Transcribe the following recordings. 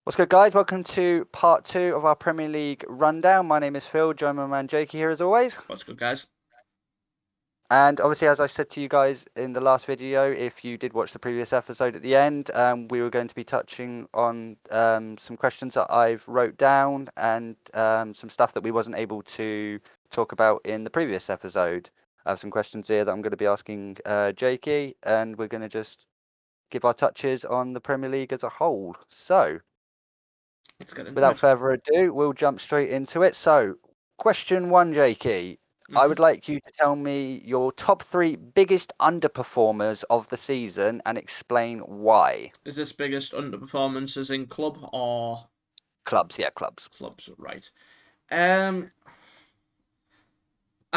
What's good, guys? Welcome to part 2 of our Premier League rundown. My name is Phil, join my man Jakey here as always. What's good, guys? And obviously, as I said to you guys in the last video, if you did watch the previous episode at the end, we were going to be touching on some questions that I've wrote down and some stuff that we wasn't able to talk about in the previous episode. I have some questions here that I'm going to be asking Jakey, and we're going to just give our touches on the Premier League as a whole. So, Let's get into without it. further ado, we'll jump straight into it. So, question 1, Jakey. I would like you to tell me your top 3 biggest underperformers of the season and explain why. Is this biggest underperformances in club or Clubs, yeah, clubs. clubs? Right. I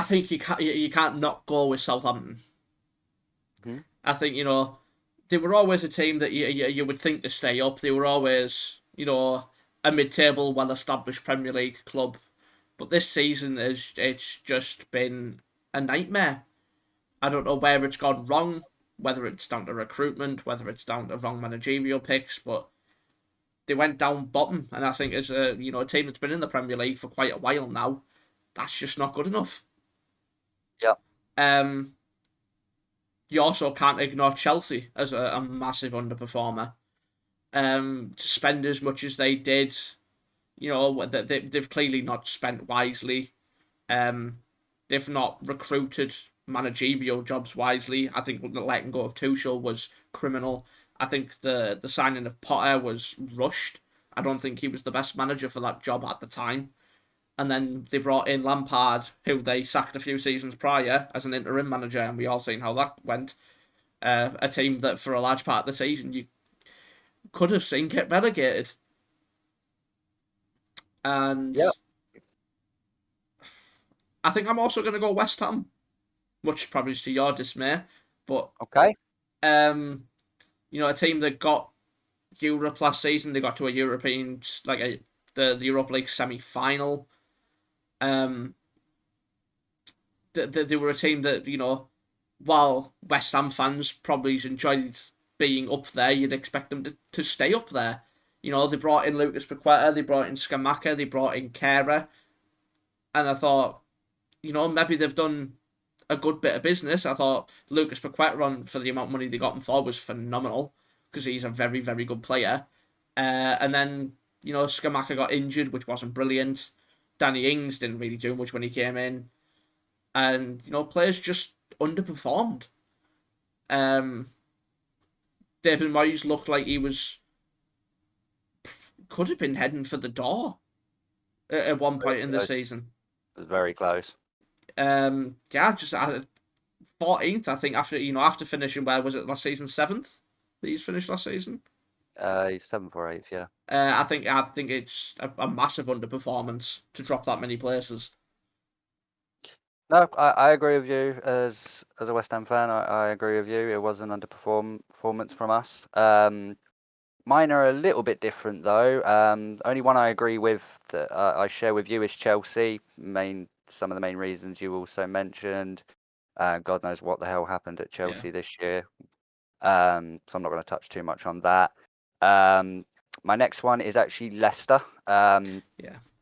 think you can't not go with Southampton. Hmm? I think they were always a team that you would think to stay up. They were always a mid-table, well-established Premier League club. But this season it's just been a nightmare. I don't know where it's gone wrong, whether it's down to recruitment, whether it's down to wrong managerial picks, but they went down bottom. And I think as a team that's been in the Premier League for quite a while now, that's just not good enough. Yeah. You also can't ignore Chelsea as a massive underperformer. To spend as much as they did, they've clearly not spent wisely. They've not recruited managerial jobs wisely. I think letting go of Tuchel was criminal. I think the signing of Potter was rushed. I don't think he was the best manager for that job at the time. And then they brought in Lampard, who they sacked a few seasons prior as an interim manager, and we all seen how that went. A team that for a large part of the season you could have seen get relegated. And Yeah. I think I'm also going to go West Ham, much probably to your dismay. But Okay. a team that got Europe last season, they got to a European the Europa League semi-final. They were a team that while West Ham fans probably enjoyed being up there, you'd expect them to stay up there. They brought in Lucas Paqueta, they brought in Skamaka, they brought in Kera, and I thought, maybe they've done a good bit of business. I thought Lucas Paqueta on for the amount of money they got him for was phenomenal because he's a very, very good player. And then Skamaka got injured, which wasn't brilliant. Danny Ings didn't really do much when he came in, and players just underperformed. David Moyes looked like he could have been heading for the door at one point in the season. It was very close. Just 14th, I think, after finishing, where was it last season, 7th? He's finished last season. He's 7th or 8th, yeah. I think it's a massive underperformance to drop that many places. No, I agree with you as a West Ham fan. I agree with you. It was an underperformance from us. Mine are a little bit different though. Only one I agree with that I share with you is Chelsea. Some of the main reasons you also mentioned. God knows what the hell happened at Chelsea this year. So I'm not going to touch too much on that. My next one is actually Leicester.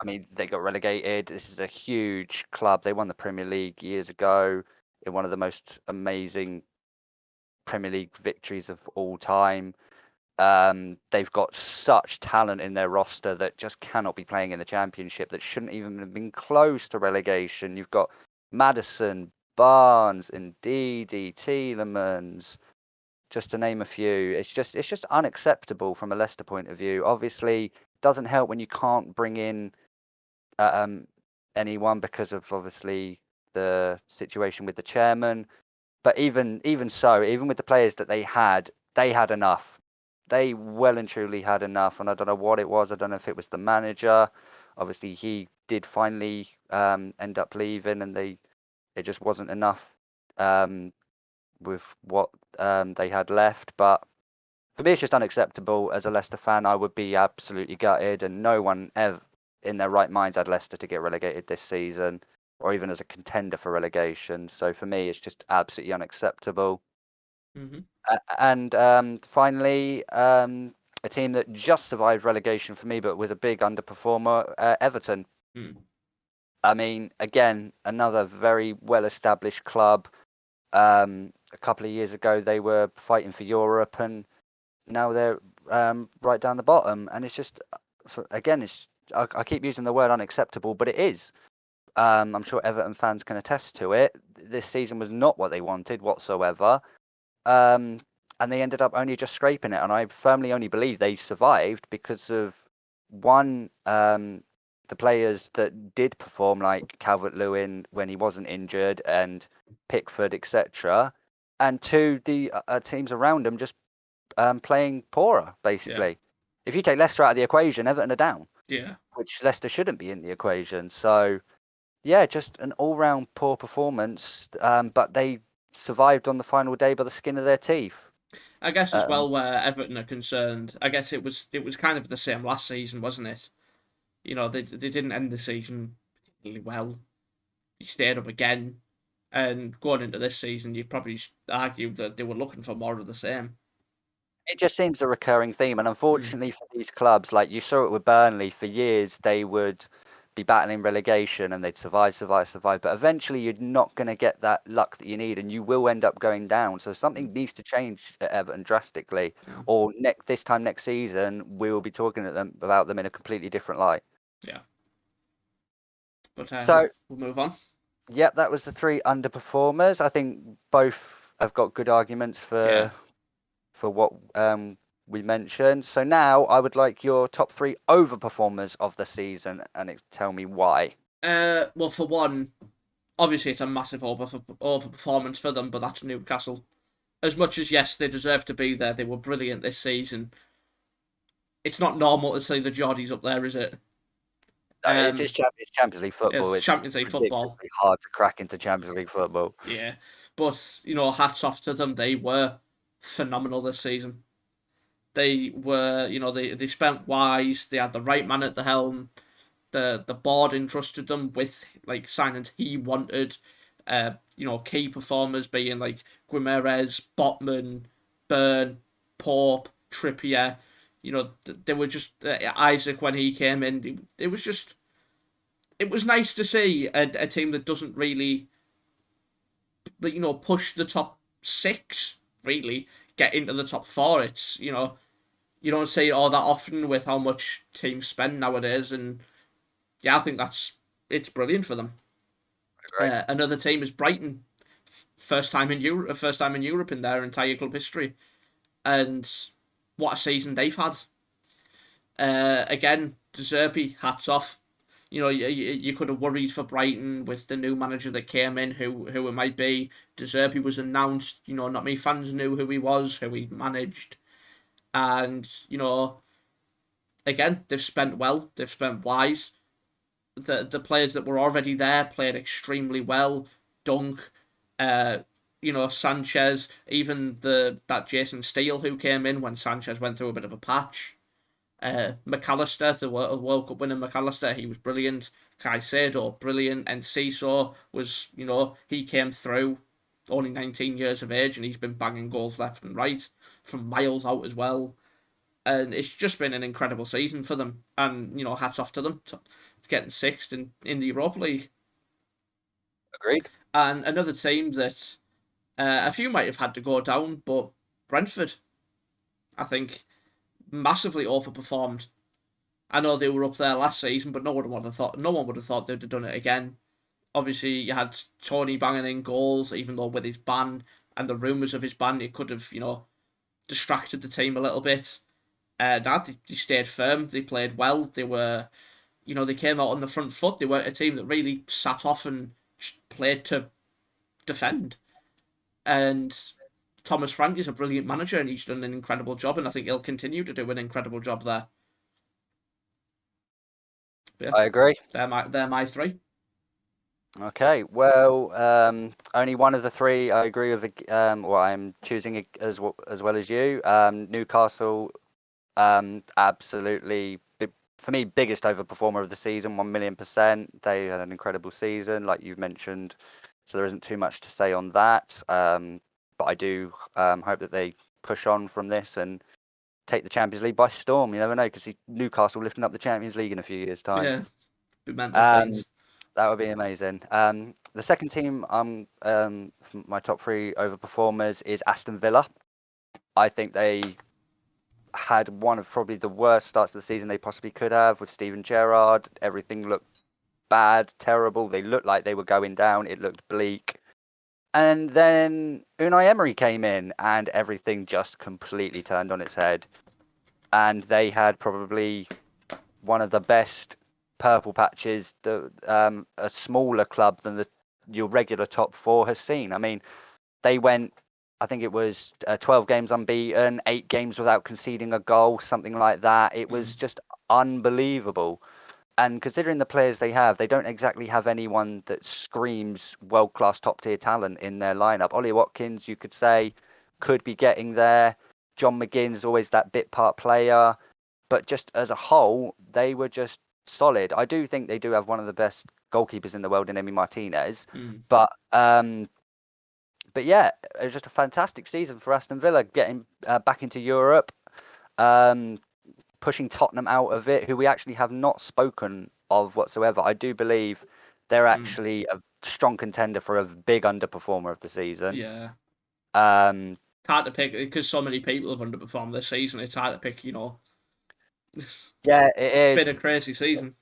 I mean, they got relegated. This is a huge club. They won the Premier League years ago in one of the most amazing Premier League victories of all time. They've got such talent in their roster that just cannot be playing in the Championship, that shouldn't even have been close to relegation. You've got Maddison, Barnes, Ndidi, Tielemans, just to name a few. It's just unacceptable from a Leicester point of view. Obviously, doesn't help when you can't bring in anyone because of obviously the situation with the chairman. But even so, even with the players that they had enough. They well and truly had enough, and I don't know what it was. I don't know if it was the manager. Obviously, he did finally end up leaving, and it just wasn't enough with what they had left. But for me, it's just unacceptable. As a Leicester fan, I would be absolutely gutted, and no one ever in their right minds had Leicester to get relegated this season, or even as a contender for relegation. So for me, it's just absolutely unacceptable. Mm-hmm. And finally, a team that just survived relegation for me, but was a big underperformer, Everton. I mean, again, another very well-established club. A couple of years ago, they were fighting for Europe, and now they're right down the bottom. And it's just, again, I keep using the word unacceptable, but it is. I'm sure Everton fans can attest to it. This season was not what they wanted whatsoever. Um, and they ended up only just scraping it. And I firmly only believe they survived because of one, the players that did perform, like Calvert-Lewin when he wasn't injured, and Pickford, etc. And two, the teams around him just playing poorer, Yeah, basically. If you take Leicester out of the equation, Everton are down, yeah. which Leicester shouldn't be in the equation. So yeah, just an all-round poor performance, but they survived on the final day by the skin of their teeth. I guess as Um, well where Everton are concerned, I guess it was kind of the same last season, wasn't it? You know, they didn't end the season particularly well. They stayed up again, and going into this season, you'd probably argue that they were looking for more of the same. it just seems a recurring theme, and Mm, unfortunately for these clubs, like you saw it with Burnley, for years they would be battling relegation and they'd survive, survive, survive, but eventually you're not going to get that luck that you need, and you will end up going down. So mm, something needs to change at Everton drastically, yeah, or this time next season we will be talking about them in a completely different light. yeah. But we'll, So we'll move on. yep, that was the three underperformers. I think both have got good arguments Yeah. for what we mentioned. So now I would like your top three overperformers of the season, and tell me why. Well, for one, obviously it's a massive overperformance for them, but that's Newcastle. As much as yes, they deserve to be there, they were brilliant this season. It's not normal to see the Geordies up there, is it? Um, It's Champions League football. it's It's Champions League football. ridiculously hard to crack into Champions League football. Yeah, but hats off to them. They were phenomenal this season. They were, they spent wise. They had the right man at the helm. The board entrusted them with like signings he wanted. Key performers being like Guimaraes, Botman, Byrne, Pope, Trippier. They were just Isaac when he came in. It was nice to see a team that doesn't really, push the top six. Really get into the top four. It's you don't see it all that often with how much teams spend nowadays, and yeah, I think it's brilliant for them. I agree. Another team is Brighton, first time in Europe in their entire club history, and what a season they've had. Again, De Zerbi, hats off. You could have worried for Brighton with the new manager that came in, who it might be. De Zerbi was announced. Not many fans knew who he was, who he managed, and again, they've spent well, they've spent wise. The players that were already there played extremely well. Dunk, uh, Sanchez, even the that Jason Steele who came in when Sanchez went through a bit of a patch. McAllister, the World Cup winner McAllister, he was brilliant. Caicedo, brilliant. And Ciso was, he came through, only 19 years of age, and he's been banging goals left and right from miles out as well. And it's just been an incredible season for them. And hats off to them to getting sixth in the Europa League. Agreed. And another team that a few might have had to go down, but Brentford, I think, massively overperformed. I know they were up there last season, but no one would have thought they'd have done it again. Obviously, you had Tony banging in goals, even though with his ban and the rumours of his ban, it could have distracted the team a little bit. They stayed firm. They played well. They were, they came out on the front foot. They weren't a team that really sat off and played to defend. And Thomas Frank is a brilliant manager, and he's done an incredible job, and I think he'll continue to do an incredible job there. But yeah, I agree. they're my three. Okay, well, only one of the three I agree with. Well, I'm choosing as well as you. Newcastle, absolutely for me, biggest overperformer of the season, 1,000,000%. They had an incredible season, like you've mentioned, so there isn't too much to say on that. But I do hope that they push on from this and take the Champions League by storm. You never know, because Newcastle lifting up the Champions League in a few years' time. Yeah, be mental Um, scenes. that would be amazing. The second team, my top three overperformers is Aston Villa. I think they had one of probably the worst starts of the season they possibly could have with Steven Gerrard. Everything looked bad, terrible. They looked like they were going down. It looked bleak. And then Unai Emery came in and everything just completely turned on its head. And they had probably one of the best purple patches that a smaller club than your regular top four has seen. I mean, they went, I think it was 12 games unbeaten, 8 games without conceding a goal, something like that. It was Mm. just unbelievable. And considering the players they have, they don't exactly have anyone that screams world class top tier talent in their lineup. Ollie Watkins, you could say, could be getting there. John McGinn's always that bit part player. But just as a whole, they were just solid. I do think they do have one of the best goalkeepers in the world in Emi Martinez. Mm. But but yeah, it was just a fantastic season for Aston Villa, getting back into Europe, um, pushing Tottenham out of it, who we actually have not spoken of whatsoever. I do believe they're Mm. actually a strong contender for a big underperformer of the season. Yeah. Um, It's hard to pick because so many people have underperformed this season. It's hard to pick, yeah, it been a is. crazy season.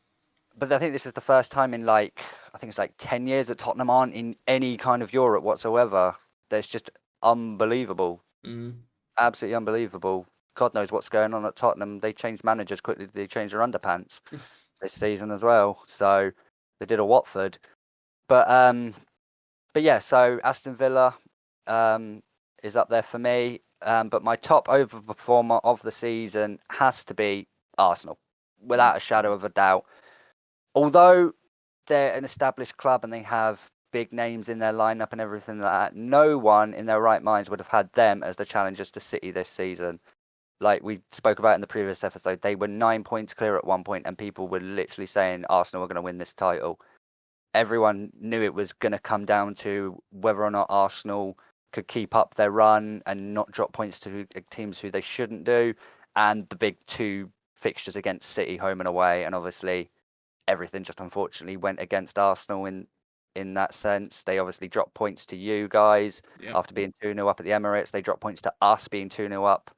But I think this is the first time in like, I think it's like 10 years that Tottenham aren't in any kind of Europe whatsoever. That's just unbelievable. Mm. Absolutely unbelievable. God knows what's going on at Tottenham. They changed managers quickly. They changed their underpants this season as well. So they did a Watford. But yeah, so Aston Villa is up there for me. But my top overperformer of the season has to be Arsenal, Mm. without a shadow of a doubt. Although they're an established club and they have big names in their lineup and everything like that, no one in their right minds would have had them as the challengers to City this season. Like we spoke about in the previous episode, they were 9 points clear at one point, and people were literally saying Arsenal were going to win this title. Everyone knew it was going to come down to whether or not Arsenal could keep up their run and not drop points to teams who they shouldn't do, and the big two fixtures against City, home and away, and obviously everything just unfortunately went against Arsenal in that sense. They obviously dropped points to you guys Yep. after being 2-0 up at the Emirates. They dropped points to us being 2-0 up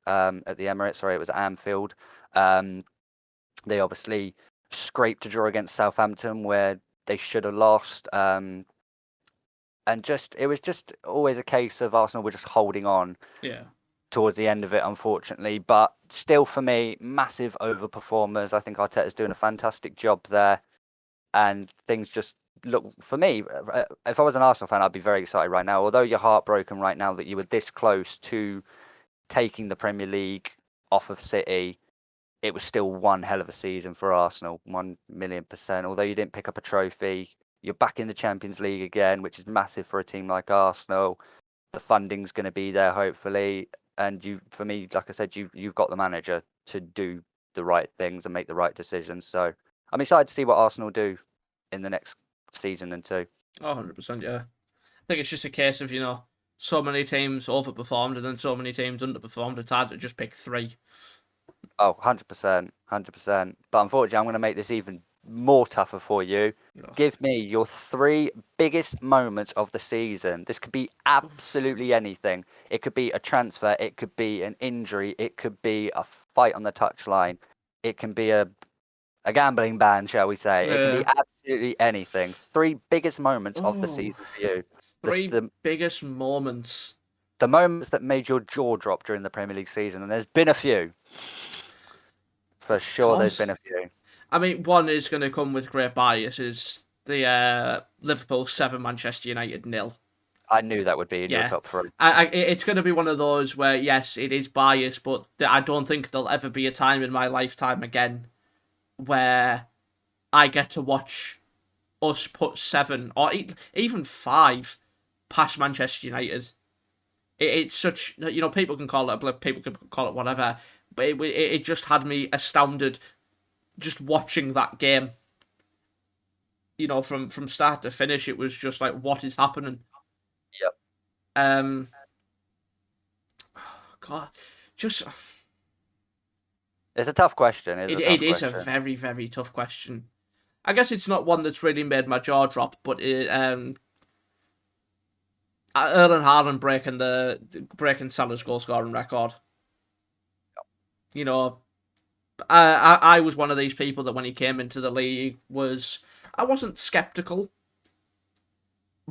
at the Emirates. Sorry, it was at Anfield. Um, they obviously scraped a draw against Southampton where they should have lost. And just it was just always a case of Arsenal were just holding on Yeah. towards the end of it, unfortunately. But still, for me, massive overperformers. I think Arteta's doing a fantastic job there, and things just look for me. If I was an Arsenal fan, I'd be very excited right now. Although you're heartbroken right now that you were this close to taking the Premier League off of City, it was still one hell of a season for Arsenal, 1,000,000%. Although you didn't pick up a trophy, you're back in the Champions League again, which is massive for a team like Arsenal. The funding's going to be there, hopefully. And for me, like I said, you've got the manager to do the right things and make the right decisions. So I'm excited to see what Arsenal do in the next season and two. Oh, 100%, yeah. I think it's just a case of, so many teams overperformed and then so many teams underperformed. It's hard to just pick three. Oh, 100%, 100%. But unfortunately, I'm going to make this even more tougher for you. Ugh. Give me your three biggest moments of the season. This could be absolutely anything. It could be a transfer, it could be an injury, it could be a fight on the touchline, it can be a gambling ban, shall we say. It can be Yeah. absolutely anything. Three biggest moments of the Oh, season for you. The, three the, biggest moments. the moments that made your jaw drop during the Premier League season, and there's been a few. For Of sure, there's course. been a few. I mean, one is going to come with great bias is the Liverpool 7, Manchester United nil. I knew that would be in your Yeah. top three. It's going to be one of those where, yes, it is biased, but I don't think there'll ever be a time in my lifetime again where I get to watch us put 7 or even 5 past Manchester United. It's such, people can call it a blip, people can call it whatever, but it just had me astounded just watching that game. From start to finish, it was just like, what is happening? Um, God, just. It's a tough question. It's It a it tough is a question. very very tough question. I guess it's not one that's really made my jaw drop, but Erling Haaland breaking Salah's goal scoring record. You know, I was one of these people that when he came into the league I wasn't skeptical,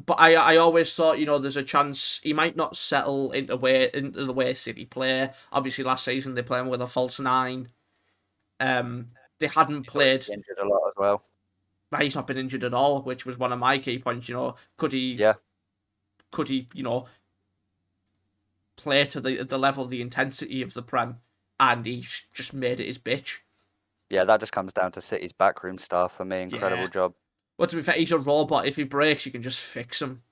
but I always thought, there's a chance he might not settle into the way City play. Obviously, last season they played him with a false nine. They hadn't He's always played. injured a lot as well. He's not been injured at all, which was one of my key points. Yeah, Could he play to the level, the intensity of the Prem, and he's just made it his bitch. yeah. That just comes down to City's backroom staff for me. Incredible Yeah. job. Well, to be fair, he's a robot. If he breaks, you can just fix him.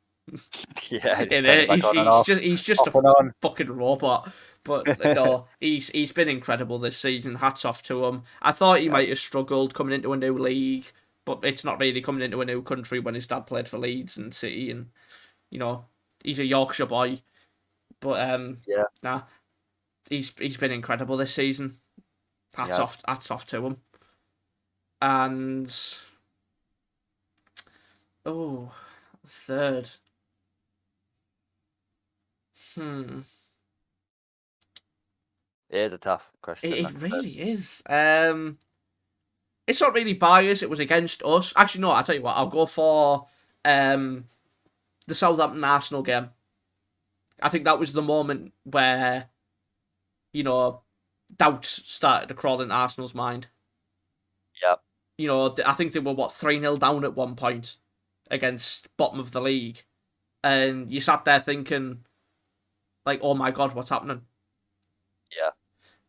Yeah, just In turn it it, back on and he's off, just he's just off a and on. fucking robot. But no, he's been incredible this season. Hats off to him. I thought he Yes. might have struggled coming into a new league, but it's not really coming into a new country when his dad played for Leeds and City, and you know he's a Yorkshire boy. But Yeah, nah, he's been incredible this season. he has. Hats off to him. And oh, third. Hmm. It is a tough It, question, it like I said. really is. It's not really biased. It was against us. Actually, no. I'll tell you what. I'll go for um the Southampton Arsenal game. I think that was the moment where you know doubts started to crawl in Arsenal's mind. Yeah, I think they were 3-0 down at one point against bottom of the league, and you sat there thinking like, "Oh my god, what's happening?" yeah.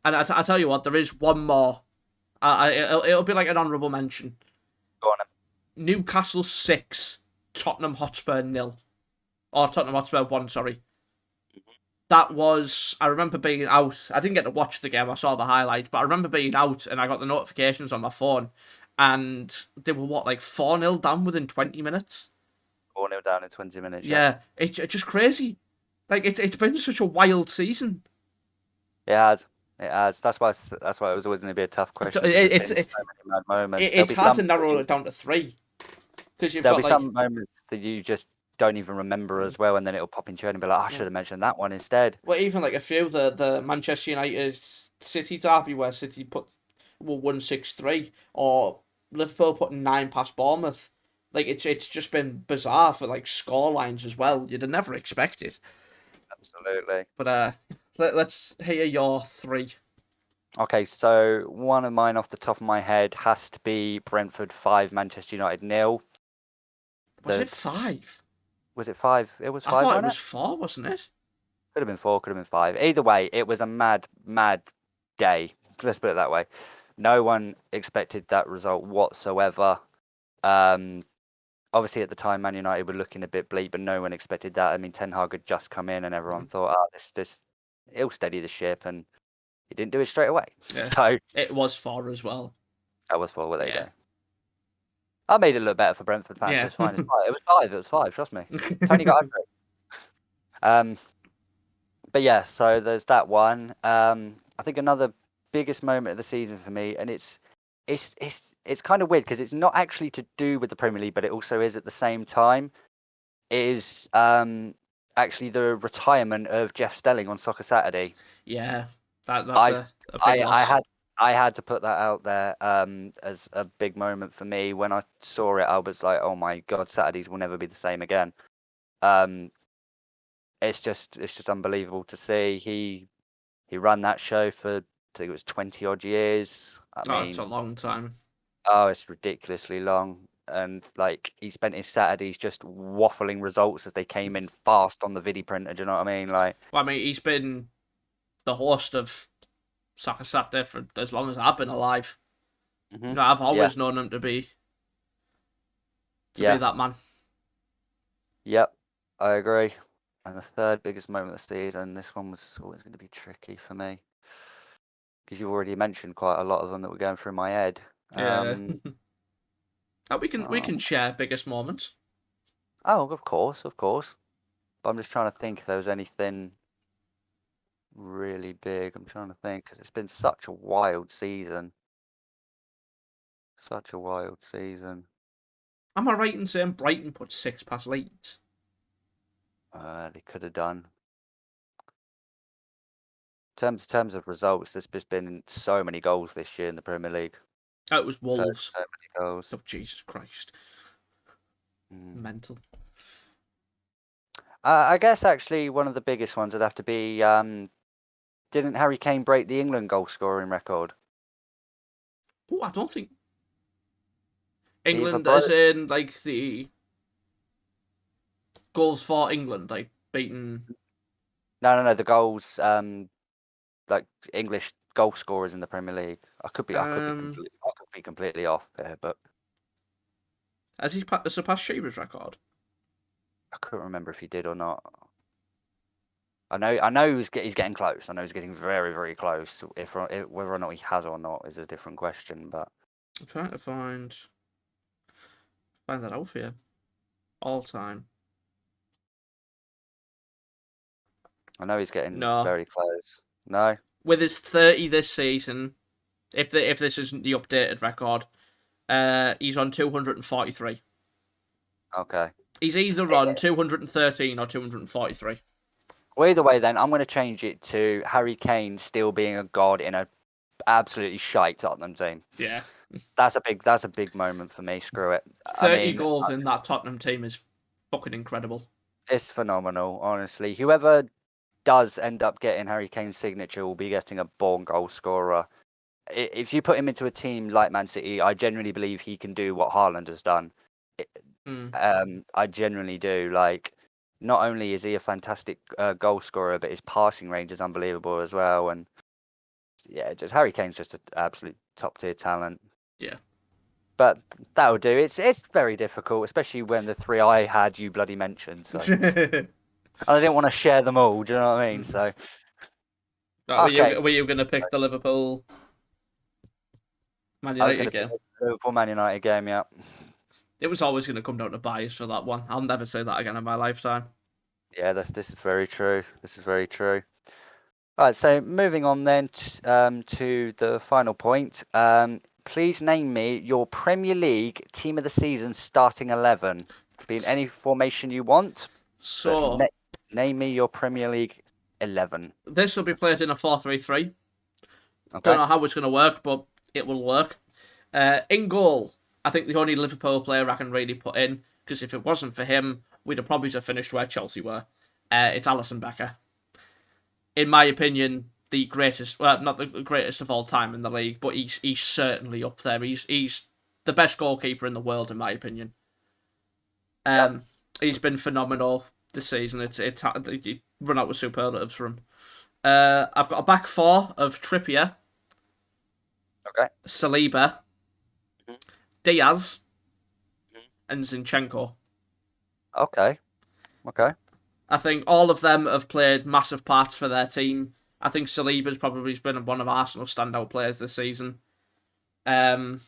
And I tell you what, there is one more. It'll be like an honourable mention. Go on. Newcastle 6, Tottenham Hotspur nil, or Tottenham Hotspur 1. Sorry, that was. I remember being out. I didn't get to watch the game. I saw the highlights, but I remember being out and I got the notifications on my phone, and they were 4-0 down within 20 minutes. 4-0 down in 20 minutes. Yeah, Yeah, it's just crazy. Like it's been such a wild season. it has. It has. That's why it was always going to be a tough It, question because it, there's it's been it, so many mad moments. it's hard to narrow it down to three because you've There'll got be like some moments that you just don't even remember as well, and then it'll pop into your head and be like, "Oh, I yeah. should have mentioned that one instead." Well, even like a few the Manchester United City derby where City won 6-3, or Liverpool putting 9 past Bournemouth. Like it's just been bizarre for like score lines as well. You'd have never expect it. Absolutely. But let's hear your three. Okay, so one of mine off the top of my head has to be Brentford 5, Manchester United nil. Was it That's 5? Was it 5? It was I 5, thought it wasn't was it? 4, wasn't it? Could have been 4, could have been 5. Either way, it was a mad, mad day. Let's put it that way. No one expected that result whatsoever. Um, Obviously, at the time, Man United were looking a bit bleak, but no one expected that. I mean, Ten Hag had just come in, and everyone Mhm. thought, "Oh, this, he'll steady the ship," and he didn't do it straight away. Yeah, So it was 4 as well. that was 4. Well, there you Yeah, go. I made it look better for Brentford fans. So yeah. it's fine. It's 5. It was 5. It was 5. Trust me. Tony got over it. But yeah, so there's that one. I think another biggest moment of the season for me, and it's kind of weird because it's not actually to do with the Premier League, but it also is at the same time. Is actually the retirement of Jeff Stelling on Soccer Saturday. Yeah, that's I a big I loss. had to put that out there as a big moment for me. When I saw it, I was like, oh my god, Saturdays will never be the same again. Um, it's just unbelievable to see. He ran that show for, I think it was 20 odd years. I Oh, it's a mean, long time. oh, it's ridiculously long. And like he spent his Saturdays just waffling results as they came in fast on the video printer. Do you know what I mean? Like, Well, I mean, he's been the host of Soccer Saturday for as long as I've been alive. I've yeah, always known him to be yeah, that man. yep, I agree. And the third biggest moment of the season, this one was always going to be tricky for me because you've already mentioned quite a lot of them that were going through my head. Yeah. Um, We can um, share biggest moments. oh, of course, of course. But I'm just trying to think if there was anything really big? I'm trying to think because it's been such a wild season. Such a wild season. Am I right in saying Brighton put 6 past Leeds? They could have done. Terms of results, there's just been so many goals this year in the Premier League. Oh, it was So Wolves. so many goals. Oh, Jesus Christ. Mm. Mental. I guess actually one of the biggest ones would have to be didn't Harry Kane break the England goal scoring record? Oh, I don't think He either England, as broke. in like the goals for England, like beating. No. The goals like English goal scorers in the Premier League. Um, I could be completely off there, but has he surpassed Shearer's record? I couldn't remember if he did or not. I know he's getting close. I know he's getting very, very close. Whether or not he has or not is a different question, but I'm trying to find that out for you. All time. I know he's getting No, very close. No? with his 30 this season, if this isn't the updated record, he's on 243. Okay. He's either on 213 or 243. Well, either way, then I'm going to change it to Harry Kane still being a god in a absolutely shite Tottenham team. Yeah, That's a big moment for me. Screw it. I 30 mean, goals in that Tottenham team is fucking incredible. it's phenomenal, honestly. Whoever does end up getting Harry Kane's signature will be getting a born goal scorer. If you put him into a team like Man City, I genuinely believe he can do what Haaland has done. Mm. I genuinely do. Like, not only is he a fantastic goal scorer, but his passing range is unbelievable as well. And yeah, just Harry Kane's just an absolute top tier talent. Yeah. But that'll do. It's very difficult, especially when the three I had you bloody mentioned. So I didn't want to share them all. Do you know what I mean? Mm. So Right, okay, were you going to pick the Liverpool Man I was going United to pick game? the Liverpool Man United game. Yeah, It was always going to come down to bias for that one. I'll never say that again in my lifetime. yeah. This is very true. This is very true. All right, so moving on then to the final point. Please name me your Premier League team of the season starting 11. Could be in any formation you want, but So, name me your Premier League 11. this will be played in a 4-3-3. Don't Okay? know how it's going to work, but it will work. In goal, I think the only Liverpool player I can really put in, because if it wasn't for him, we'd have probably just finished where Chelsea were. It's Alisson Becker. In my opinion, the greatest, well, not the greatest of all time in the league, but he's certainly up there. He's the best goalkeeper in the world, in my opinion. Yep. Um, he's been phenomenal this season. It's run out with superlatives for him. I've got a back four of Trippier, Okay. Saliba, Mhm, Diaz, mhm. and Zinchenko. Okay. Okay. I think all of them have played massive parts for their team. I think Saliba's probably been one of Arsenal's standout players this season. Um,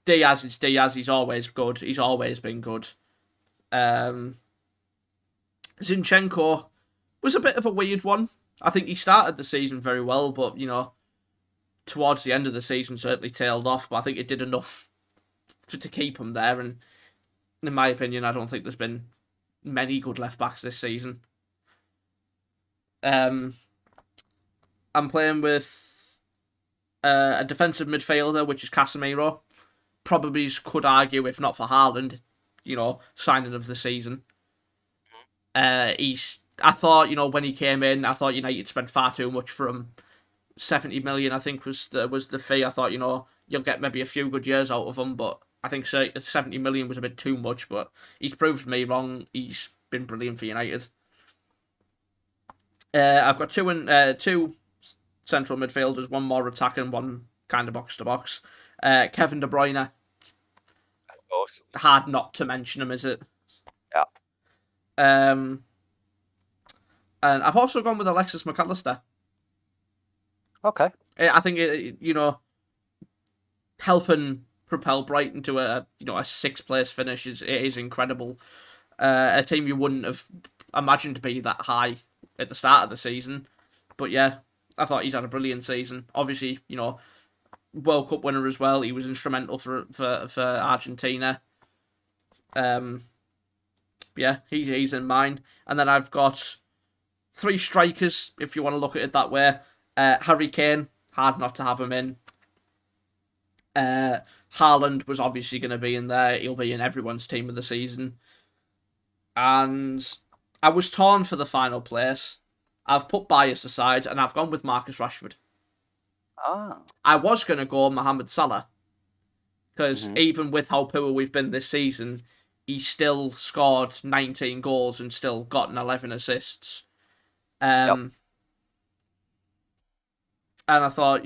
Diaz is Diaz. He's always good. He's always been good. Um, Zinchenko was a bit of a weird one. I think he started the season very well, but towards the end of the season certainly tailed off. But I think it did enough to keep him there. And in my opinion, I don't think there's been many good left backs this season. Um, I'm playing with a defensive midfielder, which is Casemiro. Probably could argue, if not for Haaland, signing of the season. I thought, when he came in, I thought United spent far too much for him. 70 million, I think, was the fee. I thought, you'll get maybe a few good years out of him, but I think 70 million was a bit too much. But he's proved me wrong. He's been brilliant for United. I've got two central midfielders, one more attacking, one kind of box to box. Kevin De Bruyne, Of course. hard not to mention him, is it? Yeah. Um, and I've also gone with Alexis McAllister. Okay. I think helping propel Brighton to a sixth place finish is incredible. A team you wouldn't have imagined to be that high at the start of the season. But yeah, I thought he's had a brilliant season. Obviously, World Cup winner as well. He was instrumental for Argentina. Um, yeah, he's in mine. And then I've got three strikers, if you want to look at it that way. Harry Kane, hard not to have him in. Haaland was obviously going to be in there. He'll be in everyone's team of the season. And I was torn for the final place. I've put bias aside and I've gone with Marcus Rashford. Ah. I was going to go Mohamed Salah because Hmm. even with how poor we've been this season, he still scored 19 goals and still gotten 11 assists. Yep. And I thought,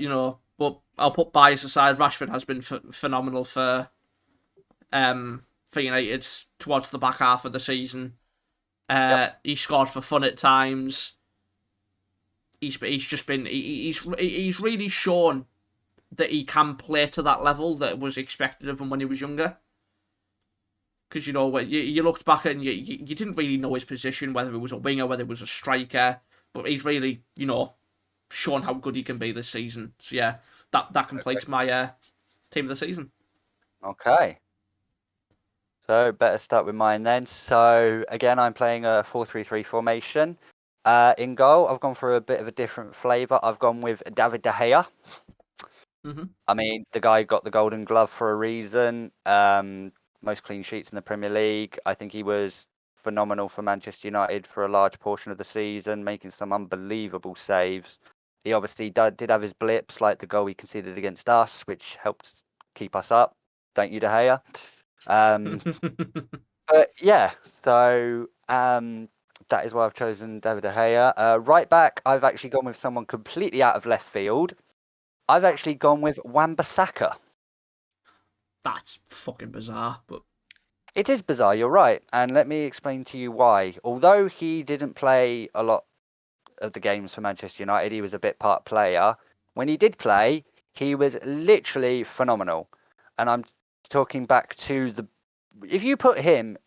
but I'll put bias aside. Rashford has been phenomenal for United towards the back half of the season. Yep. He scored for fun at times. He's just been he's really shown that he can play to that level that was expected of him when he was younger. Because when you looked back and you didn't really know his position, whether it was a winger, whether it was a striker, but he's really shown how good he can be this season. So yeah, that Okay. completes my team of the season. Okay. So better start with mine then. So again, I'm playing a 4-3-3 formation. In goal, I've gone for a bit of a different flavour. I've gone with David De Gea. Mm-hmm. I mean, the guy got the Golden Glove for a reason. Most clean sheets in the Premier League. I think he was phenomenal for Manchester United for a large portion of the season, making some unbelievable saves. He obviously did have his blips, like the goal he conceded against us, which helped keep us up. Don't you, De Gea? Um, but yeah, so that is why I've chosen David De Gea. Right back, I've actually gone with someone completely out of left field. I've actually gone with Wan-Bissaka. That's fucking bizarre, but It is bizarre, you're right, and let me explain to you why. Although he didn't play a lot of the games for Manchester United, he was a bit part player. When he did play, he was literally phenomenal. And I'm talking back to if you put him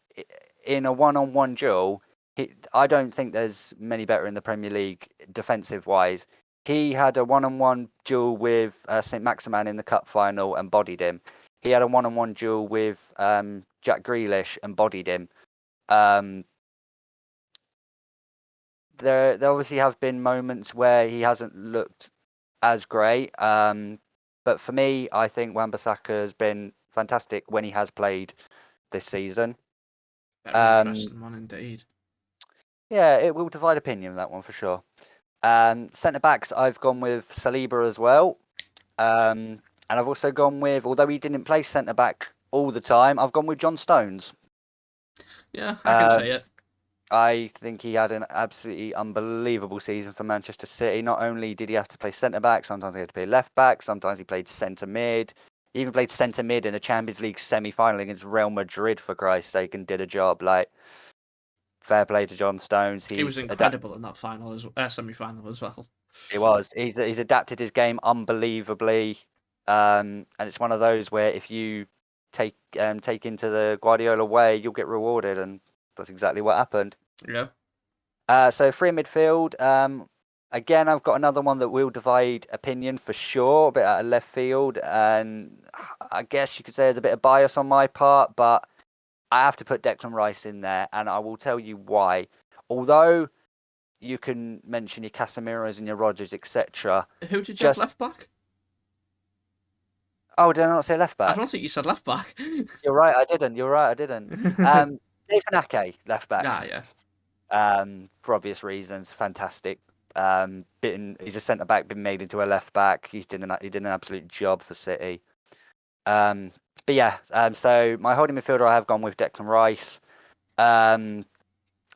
in a one-on-one duel, I don't think there's many better in the Premier League defensive wise. He had a one-on-one duel with St. Maximan in the cup final and bodied him. He had a one-on-one duel with Jack Grealish and bodied him. Um, there obviously have been moments where he hasn't looked as great. But for me, I think Wan-Bissaka has been fantastic when he has played this season. very Um, interesting one indeed. yeah, it will divide opinion that one for sure. Centre backs, I've gone with Saliba as well. And I've also gone with, although he didn't play centre back all the time, I've gone with John Stones. Yeah, I can say Um, it. I think he had an absolutely unbelievable season for Manchester City. Not only did he have to play centre back, sometimes he had to play left back, sometimes he played centre mid. He even played centre mid in a Champions League semi-final against Real Madrid, for Christ's sake, and did a job. Like, fair play to John Stones. He was He's adapted. incredible in that semi-final as well. He was. He's adapted his game unbelievably. And it's one of those where if you take into the Guardiola way, you'll get rewarded, and that's exactly what happened. Yeah. So free midfield. Again, I've got another one that will divide opinion for sure, a bit out of left field, and I guess you could say there's a bit of bias on my part, but I have to put Declan Rice in there, and I will tell you why. Although you can mention your Casemiros and your Rodgers, etc. Who did you have Just left back? did I not say left I back? don't think you said left back. You're right, I didn't. You're right, I didn't. Nathan Ake, left back. Yeah, yeah. For obvious reasons, fantastic. He's a centre back, been made into a left back. He did an absolute job for City. Um, but yeah, so my holding midfielder, I have gone with Declan Rice.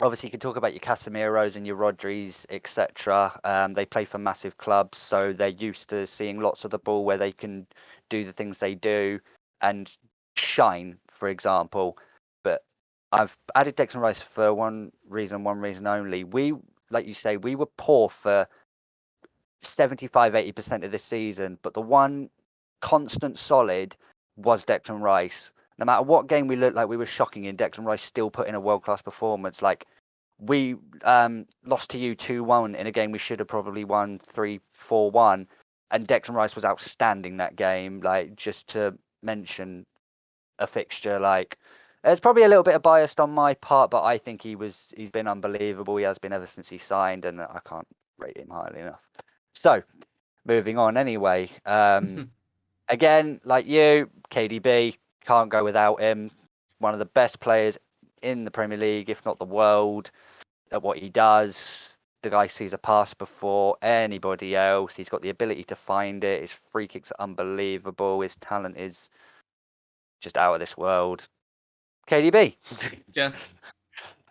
Obviously, you can talk about your Casemiros and your Rodris, etc. They play for massive clubs, so they're used to seeing lots of the ball where they can do the things they do and shine, for example. But I've added Declan Rice for one reason only. Like you say, we were poor for 75-80% of this season, but the one constant solid was Declan Rice. No matter what game we looked like we were shocking in, Declan Rice still put in a world class performance. Like we lost to you 2-1 in a game we should have probably won 3-4-1, and Declan Rice was outstanding that game. Like, just to mention a fixture, like, there's probably a little bit of bias on my part, but I think he's been unbelievable. He has been ever since he signed, and I can't rate him highly enough. So moving on anyway. Again, like you, KDB, can't go without him. One of the best players in the Premier League, if not the world, at what he does. The guy sees a pass before anybody else. He's got the ability to find it. His free kicks are unbelievable. His talent is just out of this world. KDB. Yeah.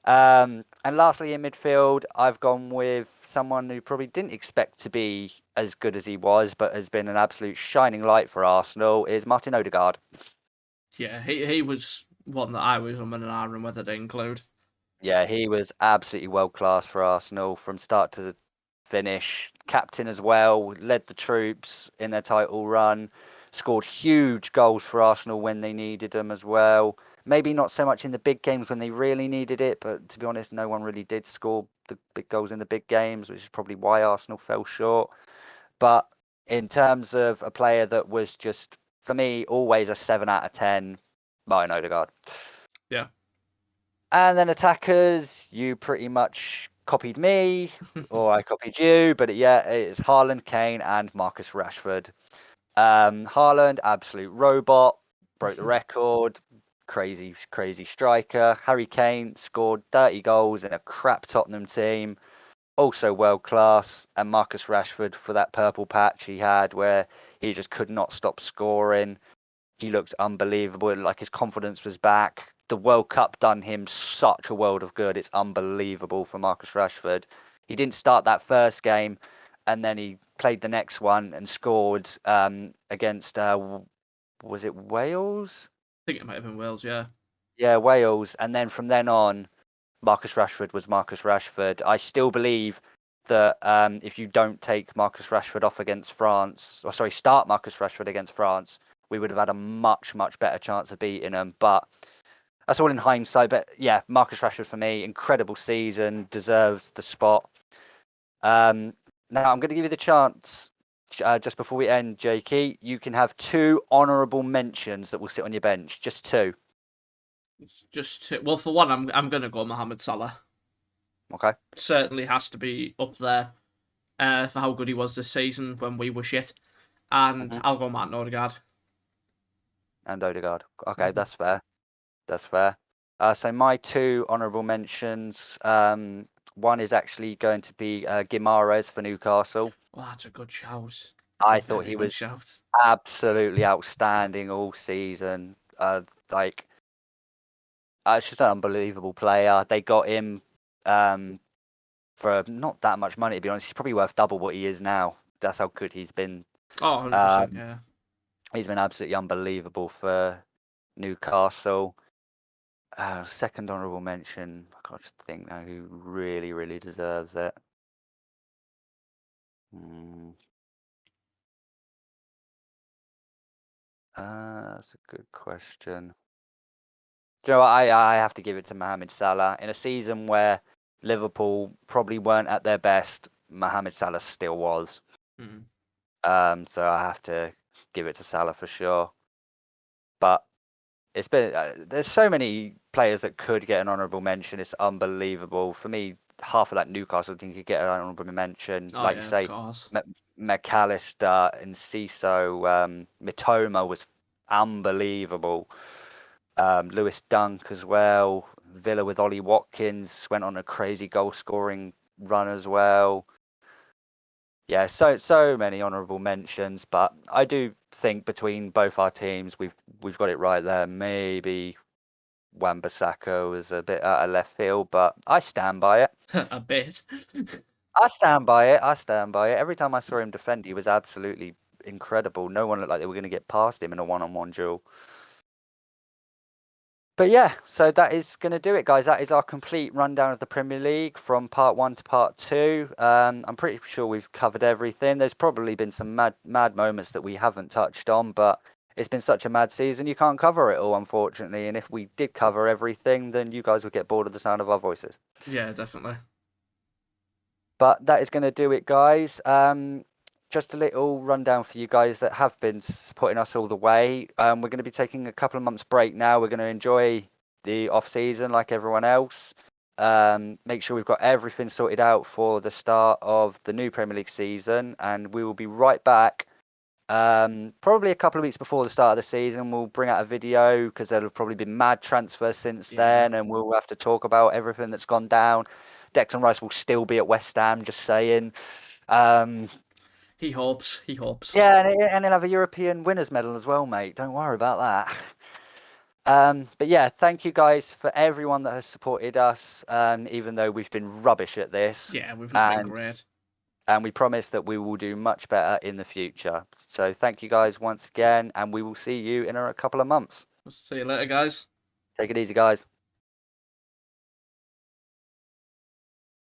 And lastly, in midfield, I've gone with someone who probably didn't expect to be as good as he was, but has been an absolute shining light for Arsenal, is Martin Odegaard. Yeah, he was one that I was on an iron whether to include. Yeah, he was absolutely world class for Arsenal from start to finish. Captain as well, led the troops in their title run, scored huge goals for Arsenal when they needed them as well. Maybe not so much in the big games when they really needed it, but to be honest, no one really did score the big goals in the big games, which is probably why Arsenal fell short. But in terms of a player that was just, for me, always a 7 out of 10, Martin Odegaard. Yeah. And then attackers, you pretty much copied me, or I copied you, but yeah, it's Haaland, Kane, and Marcus Rashford. Haaland, absolute robot, broke the record, crazy, crazy striker. Harry Kane scored 30 goals in a crap Tottenham team, also world class. And Marcus Rashford for that purple patch he had where he just could not stop scoring. He looked unbelievable. Like, his confidence was back. The World Cup done him such a world of good. It's unbelievable for Marcus Rashford. He didn't start that first game, and then he played the next one and scored against was it Wales? I think it might have been Wales, yeah. Yeah, Wales. And then from then on, Marcus Rashford was Marcus Rashford. I still believe that if you don't take Marcus Rashford off against France, or sorry, start Marcus Rashford against France, we would have had a much, much better chance of beating them. But that's all in hindsight. But yeah, Marcus Rashford for me, incredible season, deserves the spot. Now I'm going to give you the chance. Just before we end, Jakey, you can have 2 honourable mentions that will sit on your bench. Just 2. Well, for one, I'm gonna go Mohamed Salah. Okay. Certainly has to be up there for how good he was this season when we were shit. And hmm I'll go Martin Odegaard. And Odegaard. Okay, Mm-hmm. that's fair. That's fair. So my 2 honourable mentions. One is actually going to be Guimaraes for Newcastle. Well, that's a good shout. That's a I thought very he good was shout. absolutely outstanding all season. Like, it's just an unbelievable player. They got him for not that much money, to be honest. He's probably worth double what he is now. That's how good he's been. Oh, 100%, Um, yeah. he's been absolutely unbelievable for Newcastle. Second honourable mention. I can't just think now who really, really deserves it. Mm, that's a good question. Do you know what? I have to give it to Mohamed Salah. In a season where Liverpool probably weren't at their best, Mohamed Salah still was. Mm. So I have to give it to Salah for sure. But it's been there's so many players that could get an honourable mention. It's unbelievable. For me, half of that Newcastle team could get an honourable mention. Oh, Like you yeah, of say, course. McAllister and Ciso, Mitoma was unbelievable. Lewis Dunk as well. Villa with Ollie Watkins went on a crazy goal scoring run as well. Yeah, so many honourable mentions, but I do think between both our teams we've got it right there. Maybe Wan-Bissaka was a bit out of left field, but I stand by it. A bit. I stand by it. I stand by it. Every time I saw him defend, he was absolutely incredible. No one looked like they were going to get past him in a one-on-one duel. But yeah, so that is going to do it, guys. That is our complete rundown of the Premier League from part 1 to part 2. I'm pretty sure we've covered everything. There's probably been some mad moments that we haven't touched on, but it's been such a mad season, you can't cover it all, unfortunately. And if we did cover everything, then you guys would get bored of the sound of our voices. Yeah, definitely. But that is going to do it, guys. Just a little rundown for you guys that have been supporting us all the way. We're going to be taking a couple of months break now. We're going to enjoy the off season like everyone else. Make sure we've got everything sorted out for the start of the new Premier League season, and we will be right back. Probably a couple of weeks before the start of the season, we'll bring out a video because there'll probably be mad transfers since Yeah. then, and we'll have to talk about everything that's gone down. Declan Rice will still be at West Ham, just saying. Um, He hopes. He hopes. yeah, and he'll have a European winners medal as well, mate. Don't worry about that. But yeah, thank you guys for everyone that has supported us, even though we've been rubbish at this. Yeah, we've not been And great. and we promise that we will do much better in the future. So thank you guys once again, and we will see you in a couple of months. See you later, guys. Take it easy, guys.